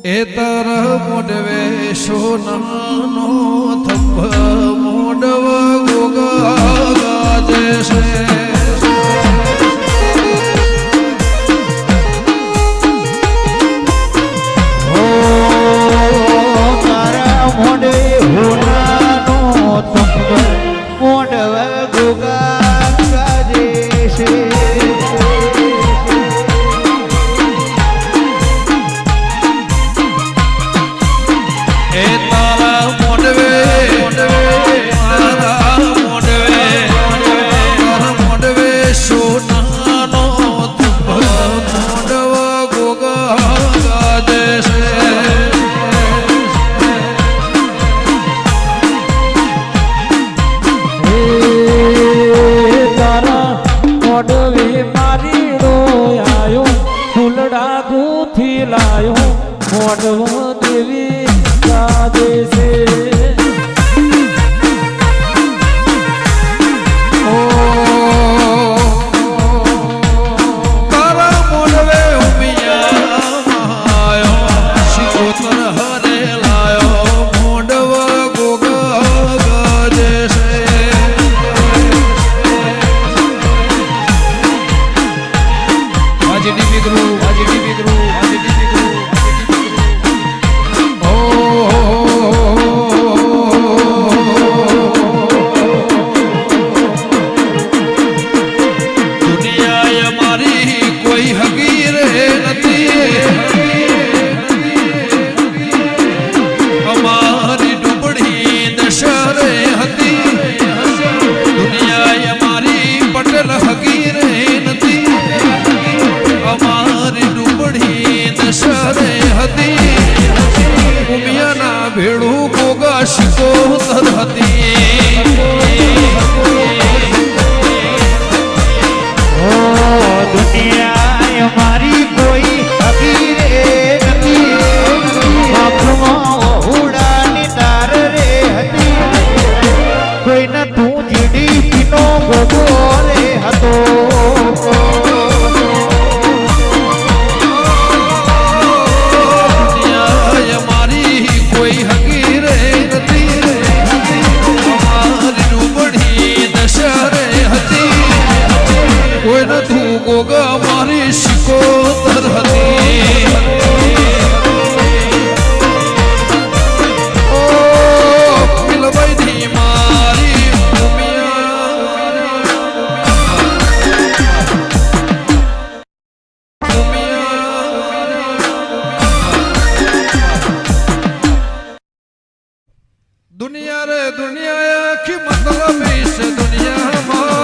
એ તર મોડવે સોનાનો થંભ મોડવ ગોગા ગાજે છે ભેળું ગોગા શિકોતર હતી દુનિયા મારી કોઈ હકીરે નથી આંખમાં ઉડાની તાર રે હતી કોઈ ન તું જીડી નો ગોગો રે હતો ગોગા મારી શિકોતર હતી ઓ પિલભાઈ મારી દુનિયા રે દુનિયા આખી મતલબ છે દુનિયામાં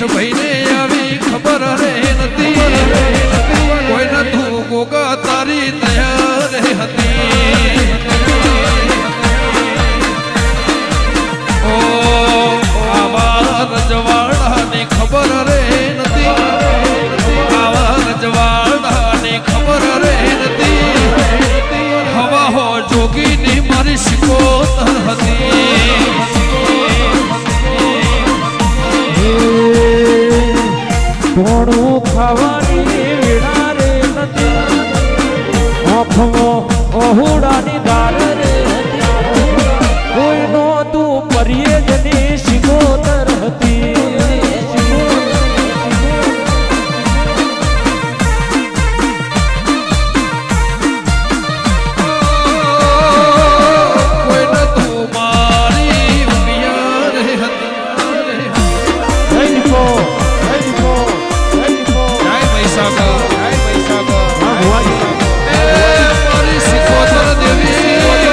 ભાઈને આવી ખબર રે નથી કોઈ નતું ગોગા તારી તૈયાર હતી ઓ આવા રજવાડાની ખબર રે નથી આવા રજવાડાની ખબર રે નથી હવા હો જોગીની મારી શિકોતર હતી થોડું ખાવાની વેળા રે નથી આંખમાં ઓહુડાની દાર રે કોઈનો તું પરિયે જની શિકોતર હતી મારી શિકોતર દેવી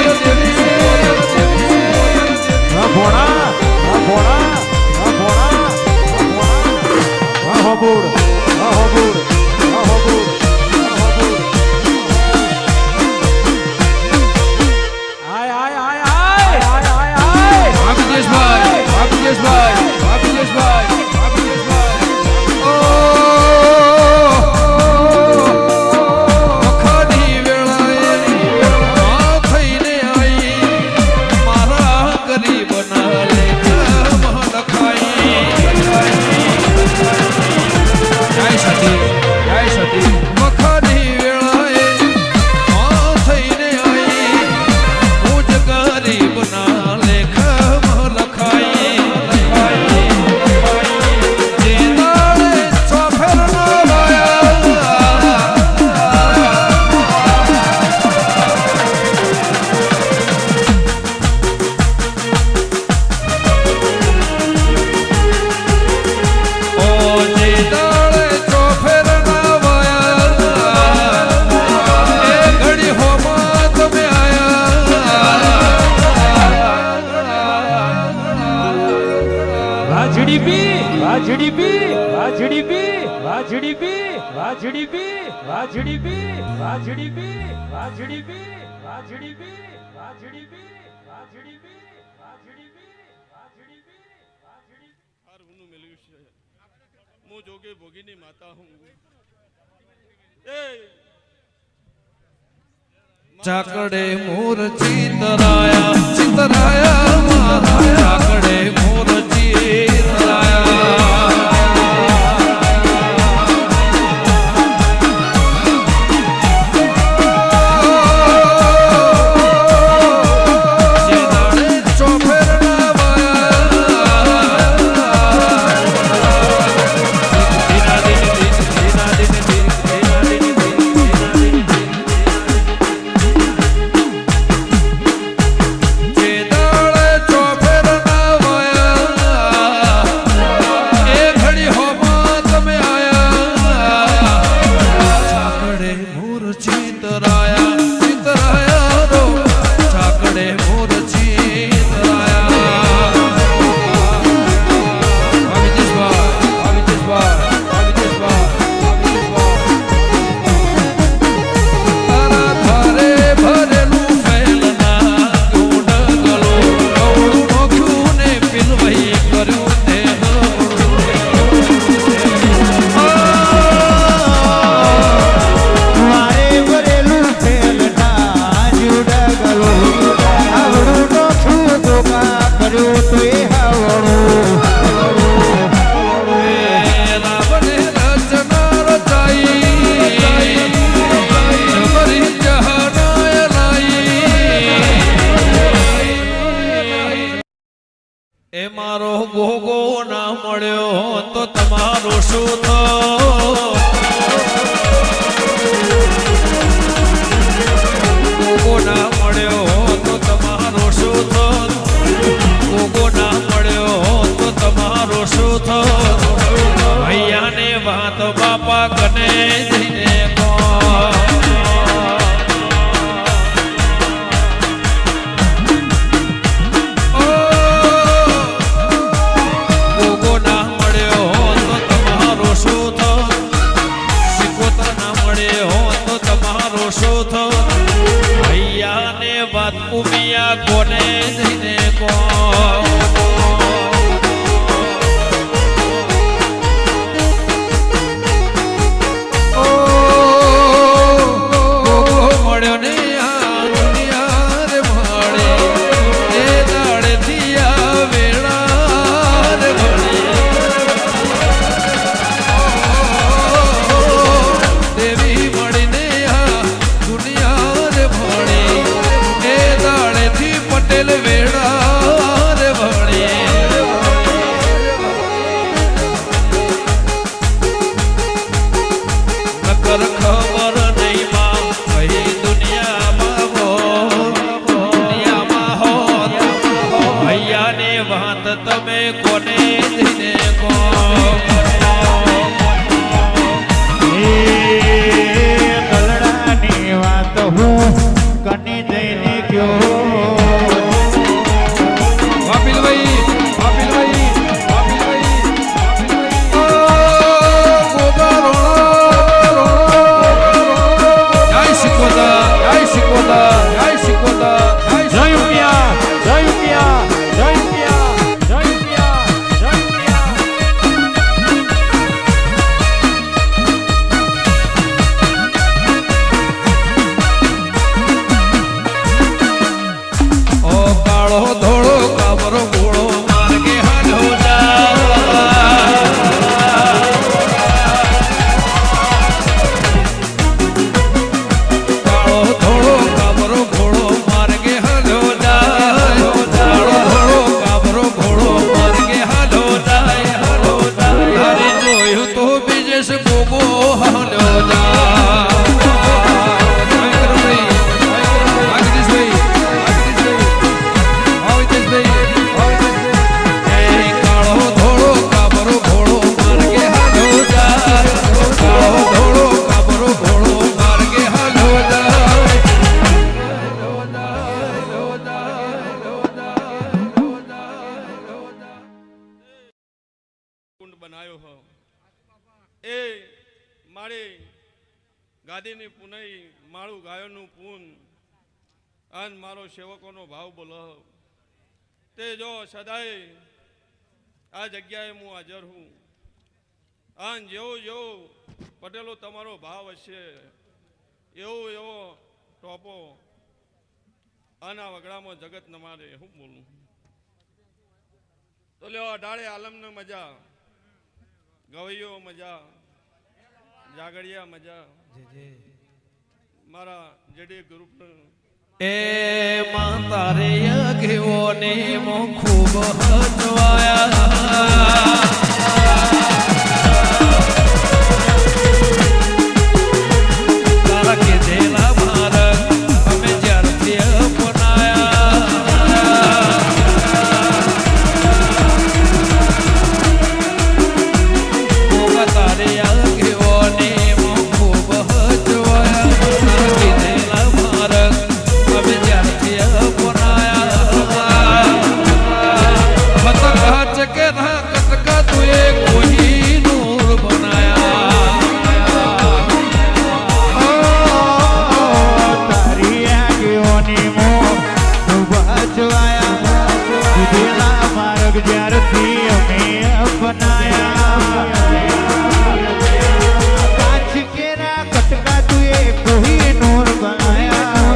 વાજડીબી વાજડીબી વાજડીબી વાજડીબી વાજડીબી વાજડીબી વાજડીબી વાજડીબી વાજડીબી વાજડીબી વાજડીબી હાર ઊનું મેલ્યું છે હું જોગે ભોગીની માતા હું એ ચાકડે મોર ચિતરાયા ચિતરાયા મારા ચાકડે મોર ચિતરાયા એ મારો ગોગો ના મળ્યો તો તમારું શું ગોગો ના મળ્યો તો તમારો શું ગોગો ના મળ્યો તો તમારો શું ભૈયાને વાત બાપા કને જઈને વાત ઉમિયા કોને જઈને મળ્યો ને આ દુનિયા રે મળે એ દાડે થયા વેળા રે મળે દેવી મળીને આ દુનિયા રે મળે પટેલ વેળા રે ભણે નકર ખબર નહીં માં કઈ દુનિયામાં હો ભૈયાને વાત તમે કોને જઈને ગલડાની વાત હું કને જઈને કયો મારી ગાદીની પુનઈ મારું ગાયોનું પૂન અન મારો સેવકોનો ભાવ બોલો તે જો સદાય આ જગ્યાએ હું હાજર હું અન જેવો પટેલો તમારો ભાવ હશે એવો ટોપો આના વગડામાં જગત ન મારે હું બોલું તો લ્યો અઢારે આલમને મજા ગવૈયો મજા જાગડિયા મજા મારા જેડી ગ્રુપ એ માં તારે અગેવો ને મો ખૂબ હચવાયા તારા કીધેલા માર્ગ અમે જ્યારથી અપનાયા તારે અગેવો ને મો ખૂબ હચવાયા કીધેલા માર્ગ અમે જ્યારથી અપનાયા મત કે ના કટકા તુએ કોઈ નૂર બનાયા તારી આગેવાની મો બચવાયા દીધેલા માર્ગ જ્યારથી અમે અપનાયા કાચ કે ના કટકા તુએ કોઈ નૂર બનાયા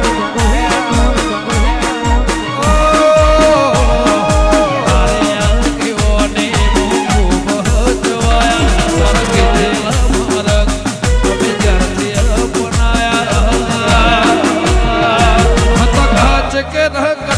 કે